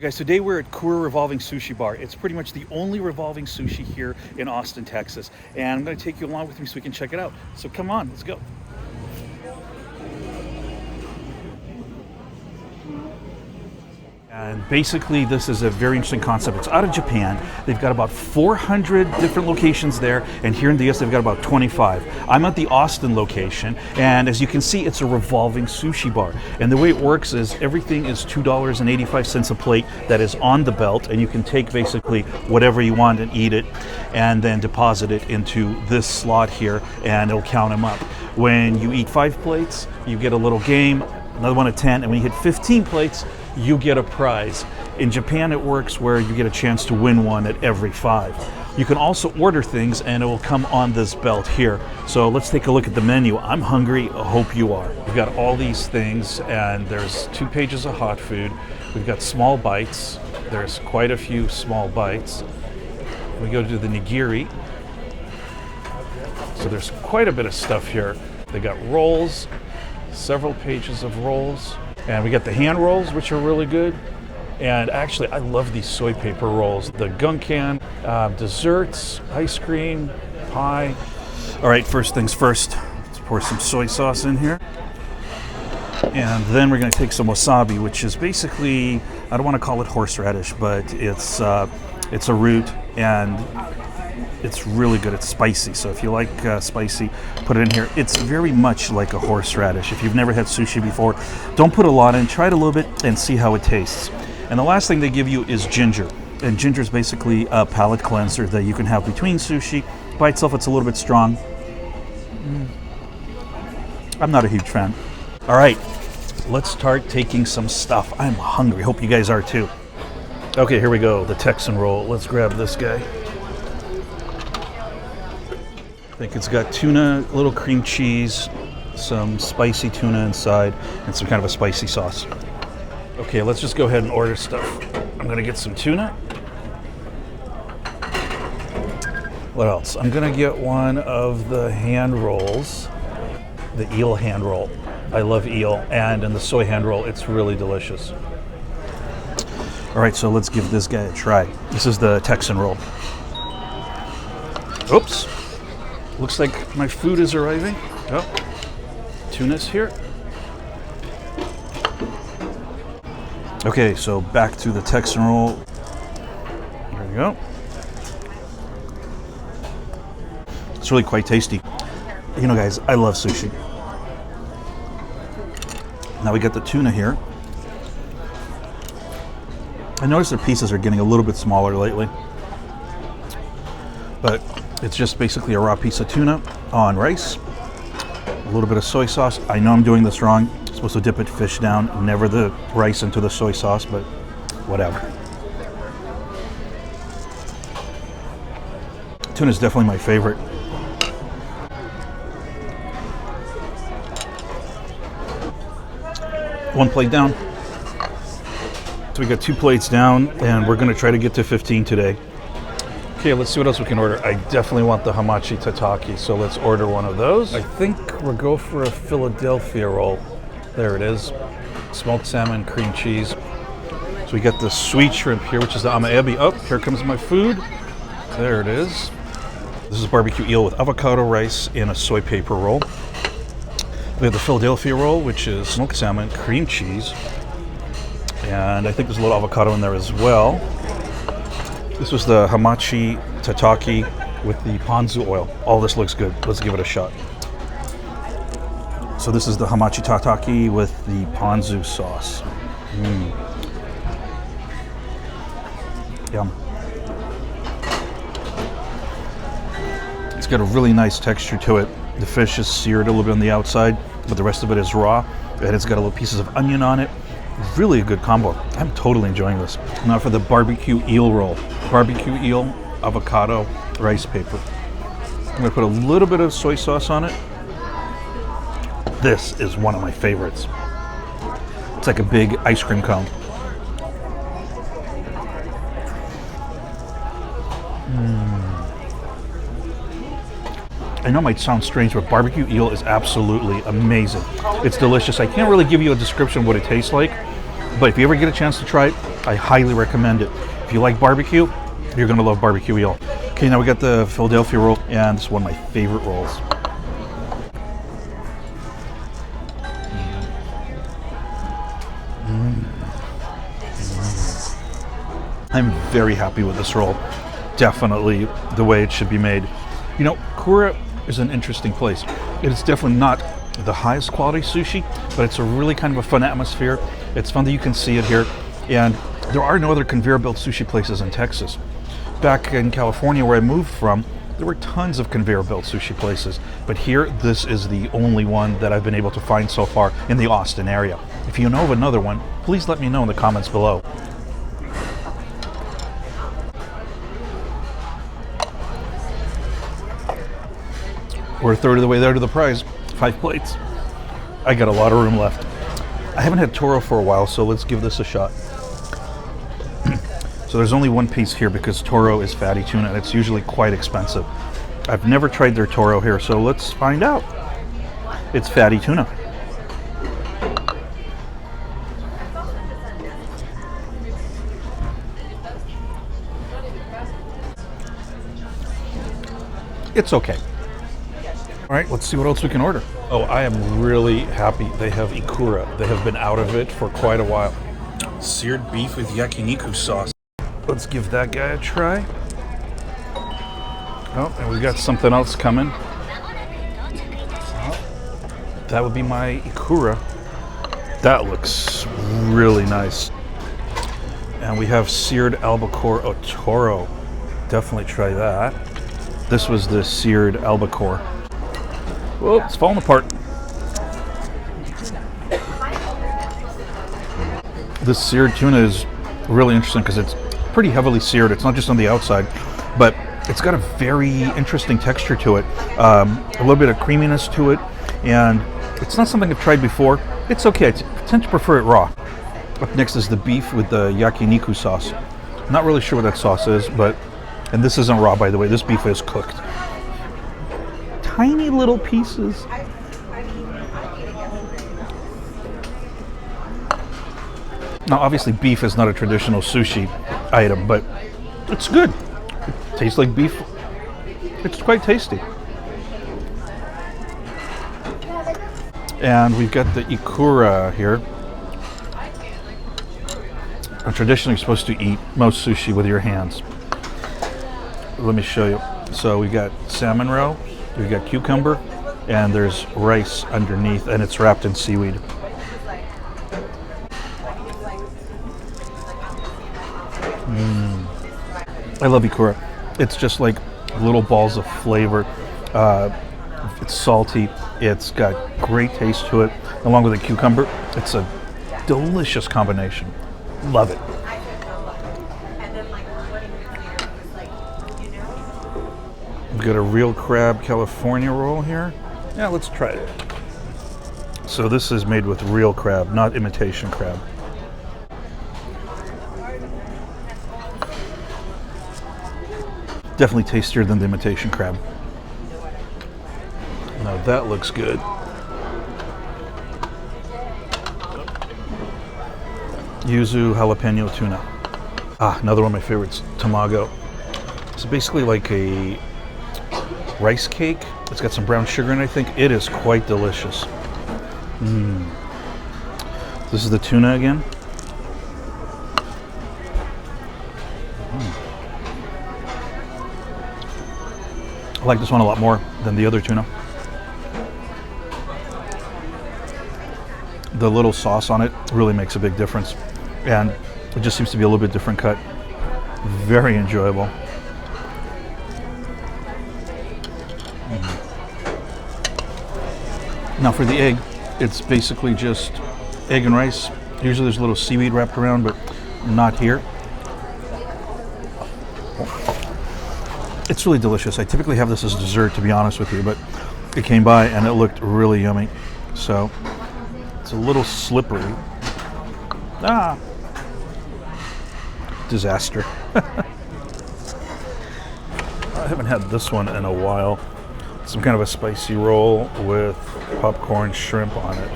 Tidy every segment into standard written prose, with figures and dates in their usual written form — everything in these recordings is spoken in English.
Guys, today we're at Kura Revolving Sushi Bar. It's pretty much the only revolving sushi here in Austin, Texas. And I'm going to take you along with me so we can check it out. So come on, let's go. And basically, this is a very interesting concept. It's out of Japan. They've got about 400 different locations there, and here in the US, they've got about 25. I'm at the Austin location, and as you can see, it's a revolving sushi bar. And the way it works is everything is $2.85 a plate that is on the belt, and you can take basically whatever you want and eat it, and then deposit it into this slot here, and it'll count them up. When you eat 5 plates, you get a little game, another one at 10, and when you hit 15 plates, you get a prize. In Japan, it works where you get a chance to win one at every 5. You can also order things and it will come on this belt here. So let's take a look at the menu. I'm hungry, I hope you are. We've got all these things and there's 2 pages of hot food. We've got small bites. There's quite a few small bites. We go to the nigiri. So there's quite a bit of stuff here. They got rolls, several pages of rolls. And we got the hand rolls, which are really good. And actually, I love these soy paper rolls. The Gunkan, desserts, ice cream, pie. All right, first things first. Let's pour some soy sauce in here. And then we're gonna take some wasabi, which is basically, I don't wanna call it horseradish, but it's a root and it's really good. It's spicy, so if you like spicy, put it in here. It's very much like a horseradish. If you've never had sushi before, don't put a lot in. Try it a little bit and see how it tastes. And the last thing they give you is ginger. And ginger is basically a palate cleanser that you can have between sushi. By itself, it's a little bit strong. I'm not a huge fan. All right, let's start taking some stuff. I'm hungry. Hope you guys are too. Okay, here we go. The Texan Roll. Let's grab this guy. I think it's got tuna, a little cream cheese, some spicy tuna inside, and some kind of a spicy sauce. Okay, let's just go ahead and order stuff. I'm gonna get some tuna. What else? I'm gonna get one of the hand rolls, the eel hand roll. I love eel, and in the soy hand roll, it's really delicious. All right, so let's give this guy a try. This is the Texan Roll. Oops. Looks like my food is arriving. Oh, tuna's here. Okay, so back to the Texan Roll. There we go. It's really quite tasty. You know, guys, I love sushi. Now we got the tuna here. I noticed their pieces are getting a little bit smaller lately, but it's just basically a raw piece of tuna on rice, a little bit of soy sauce. I know I'm doing this wrong. I'm supposed to dip it fish down, never the rice into the soy sauce, but whatever. Tuna is definitely my favorite. One plate down. So we got 2 plates down and we're gonna try to get to 15 today. Okay, let's see what else we can order. I definitely want the Hamachi Tataki, so let's order one of those. I think we'll go for a Philadelphia roll. There it is. Smoked salmon, cream cheese. So we got the sweet shrimp here, which is the amaebi. Oh, here comes my food. There it is. This is barbecue eel with avocado rice in a soy paper roll. We have the Philadelphia roll, which is smoked salmon, cream cheese. And I think there's a little avocado in there as well. This was the Hamachi Tataki with the ponzu oil. All this looks good. Let's give it a shot. So this is the Hamachi Tataki with the ponzu sauce. Yum. It's got a really nice texture to it. The fish is seared a little bit on the outside, but the rest of it is raw. And it's got a little pieces of onion on it. Really a good combo. I'm totally enjoying this. Now for the barbecue eel roll. Barbecue eel, avocado, rice paper. I'm gonna put a little bit of soy sauce on it. This is one of my favorites. It's like a big ice cream cone. I know it might sound strange, but barbecue eel is absolutely amazing. It's delicious. I can't really give you a description of what it tastes like, but if you ever get a chance to try it, I highly recommend it. If you like barbecue, you're gonna love BBQ Eel. Okay, now we got the Philadelphia roll, and this is one of my favorite rolls. I'm very happy with this roll. Definitely the way it should be made. You know, Kura is an interesting place. It is definitely not the highest quality sushi, but it's a really kind of a fun atmosphere. It's fun that you can see it here. And there are no other conveyor belt sushi places in Texas. Back in California, where I moved from, there were tons of conveyor belt sushi places. But here, this is the only one that I've been able to find so far in the Austin area. If you know of another one, please let me know in the comments below. We're a third of the way there to the prize. 5 plates. I got a lot of room left. I haven't had Toro for a while, so let's give this a shot. So there's only one piece here because Toro is fatty tuna and it's usually quite expensive. I've never tried their Toro here, so let's find out. It's fatty tuna. It's okay. All right, let's see what else we can order. Oh, I am really happy they have Ikura. They have been out of it for quite a while. Seared beef with yakiniku sauce. Let's give that guy a try. Oh, and we've got something else coming. That would be my Ikura. That looks really nice. And we have seared albacore Otoro. Definitely try that. This was the seared albacore. Whoa, it's falling apart. This seared tuna is really interesting because it's pretty heavily seared. It's not just on the outside, but it's got a very interesting texture to it. A little bit of creaminess to it, and it's not something I've tried before. It's okay. I tend to prefer it raw. Up next is the beef with the yakiniku sauce. Not really sure what that sauce is, but, and this isn't raw, by the way. This beef is cooked. Tiny little pieces. Now, obviously, beef is not a traditional sushi item, but it's good. It tastes like beef. It's quite tasty. And we've got the Ikura here. I'm traditionally supposed to eat most sushi with your hands. Let me show you. So we've got salmon roe, we've got cucumber, and there's rice underneath, and it's wrapped in seaweed. I love Ikura. It's just like little balls of flavor. It's salty. It's got great taste to it. Along with the cucumber, it's a delicious combination. Love it. We've got a real crab California roll here. Yeah, let's try it. So this is made with real crab, not imitation crab. Definitely tastier than the imitation crab. Now that looks good. Yuzu jalapeno tuna. Ah, another one of my favorites, Tamago. It's basically like a rice cake. It's got some brown sugar in it, I think. It is quite delicious. This is the tuna again. I like this one a lot more than the other tuna. The little sauce on it really makes a big difference. And it just seems to be a little bit different cut. Very enjoyable. Now for the egg, it's basically just egg and rice. Usually there's a little seaweed wrapped around, but not here. It's really delicious. I typically have this as dessert, to be honest with you, but it came by and it looked really yummy. So it's a little slippery. Ah, disaster. I haven't had this one in a while. Some kind of a spicy roll with popcorn shrimp on it.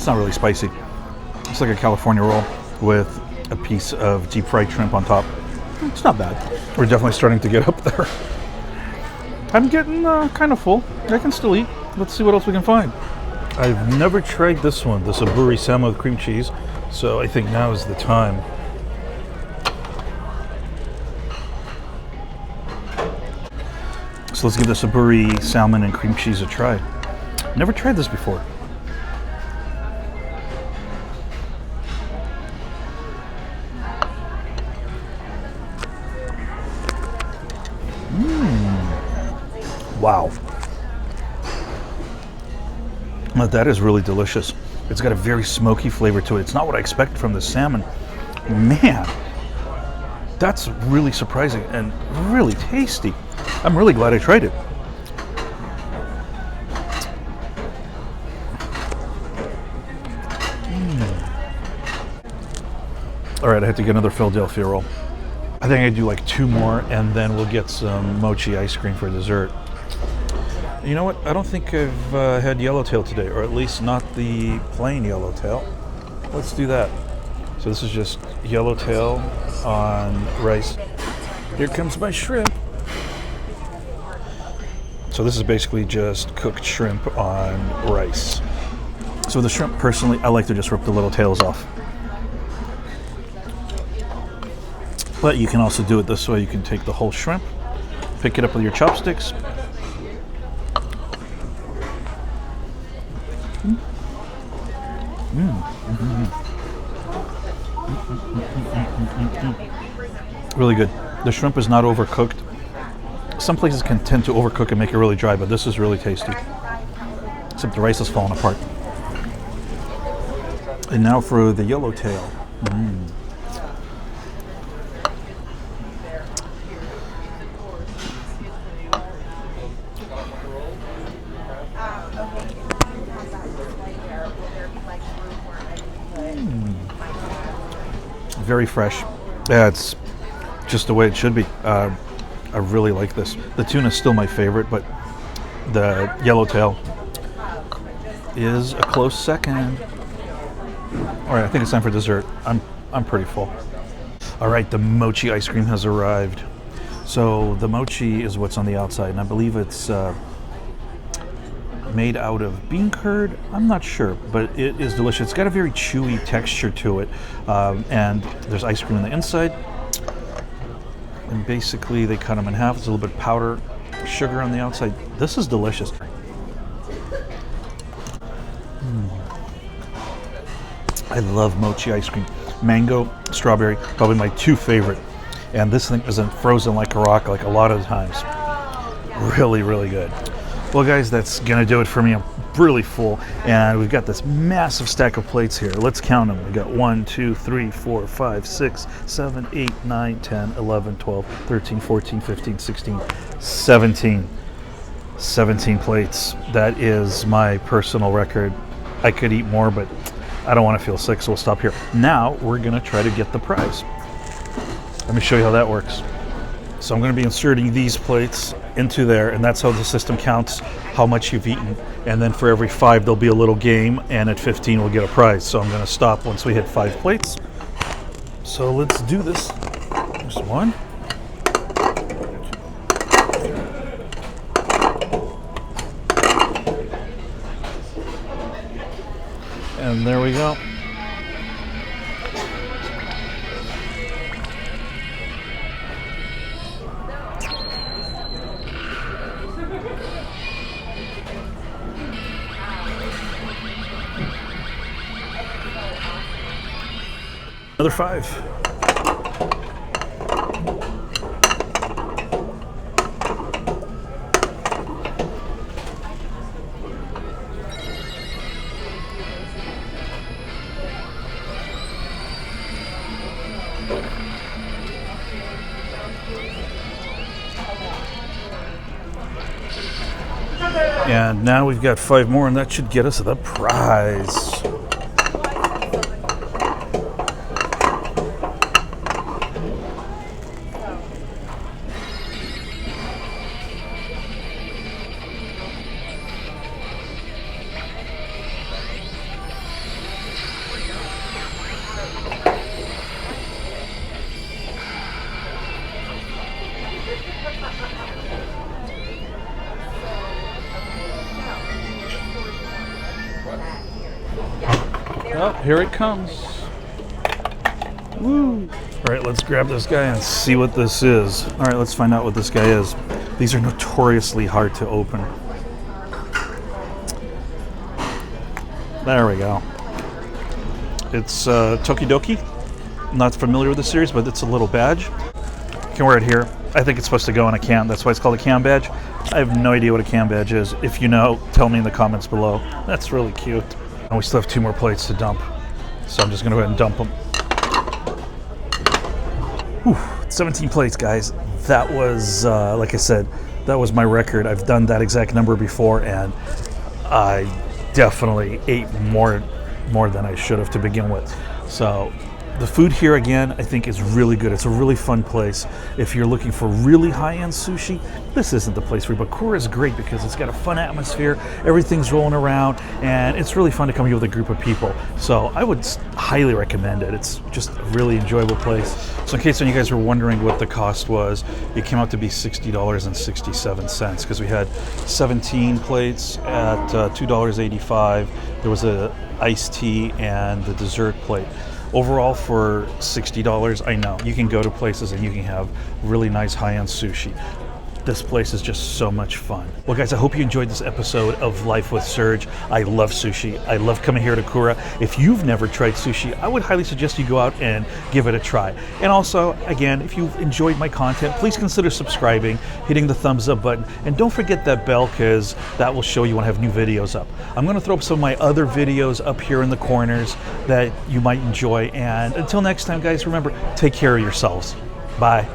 It's not really spicy. It's like a California roll with a piece of deep fried shrimp on top. It's not bad. We're definitely starting to get up there. I'm getting kind of full. I can still eat. Let's see what else we can find. I've never tried this one, this Aburi salmon with cream cheese, so I think now is the time. So let's give this Aburi salmon and cream cheese a try. Never tried this before. Wow. Well, that is really delicious. It's got a very smoky flavor to it. It's not what I expected from the salmon. Man, that's really surprising and really tasty. I'm really glad I tried it. All right, I have to get another Philadelphia roll. I think I do like 2 more, and then we'll get some mochi ice cream for dessert. You know what? I don't think I've had yellowtail today, or at least not the plain yellowtail. Let's do that. So this is just yellowtail on rice. Here comes my shrimp. So this is basically just cooked shrimp on rice. So the shrimp, personally, I like to just rip the little tails off. But you can also do it this way. You can take the whole shrimp, pick it up with your chopsticks. Really good. The shrimp is not overcooked. Some places can tend to overcook and make it really dry, but this is really tasty. Except the rice is falling apart. And now for the yellowtail. Very fresh. Yeah, it's just the way it should be. I really like this. The tuna is still my favorite, but the yellowtail is a close second. All right, I think it's time for dessert. I'm pretty full. All right, the mochi ice cream has arrived. So the mochi is what's on the outside, and I believe it's made out of bean curd. I'm not sure, but it is delicious. It's got a very chewy texture to it, and there's ice cream on the inside. And basically, they cut them in half. It's a little bit of powder sugar on the outside. This is delicious. I love mochi ice cream. Mango, strawberry, probably my 2 favorite. And this thing isn't frozen like a rock like a lot of the times. Really, really good. Well, guys, that's gonna do it for me. I'm really full, and we've got this massive stack of plates here. Let's count them. We got 1, 2, 3, 4, 5, 6, 7, 8, 9, 10, 11, 12, 13, 14, 15, 16, 17. 17 plates. That is my personal record. I could eat more, but I don't want to feel sick, so we'll stop here. Now we're gonna try to get the prize. Let me show you how that works. So I'm going to be inserting these plates into there, and that's how the system counts how much you've eaten. And then for every 5, there'll be a little game, and at 15, we'll get a prize. So I'm going to stop once we hit 5 plates. So let's do this. There's 1. And there we go. Another 5. And now we've got 5 more, and that should get us the prize. Oh, here it comes. Woo! All right, let's grab this guy and see what this is. All right, let's find out what this guy is. These are notoriously hard to open. There we go. It's Tokidoki. I'm not familiar with the series, but it's a little badge. You can wear it here. I think it's supposed to go in a can. That's why it's called a can badge. I have no idea what a can badge is. If you know, tell me in the comments below. That's really cute. And we still have 2 more plates to dump. So I'm just going to go ahead and dump them. Whew, 17 plates, guys. That was, like I said, that was my record. I've done that exact number before, and I definitely ate more than I should have to begin with. So the food here, again, I think is really good. It's a really fun place. If you're looking for really high-end sushi, this isn't the place for you. But Kura is great because it's got a fun atmosphere. Everything's rolling around, and it's really fun to come here with a group of people. So I would highly recommend it. It's just a really enjoyable place. So in case any of you guys were wondering what the cost was, it came out to be $60.67 because we had 17 plates at $2.85. There was a iced tea and the dessert plate. Overall, for $60, I know you can go to places and you can have really nice high-end sushi. This place is just so much fun. Well, guys, I hope you enjoyed this episode of Life with Serg. I love sushi. I love coming here to Kura. If you've never tried sushi, I would highly suggest you go out and give it a try. And also, again, if you've enjoyed my content, please consider subscribing, hitting the thumbs up button, and don't forget that bell because that will show you when I have new videos up. I'm going to throw up some of my other videos up here in the corners that you might enjoy. And until next time, guys, remember, take care of yourselves. Bye.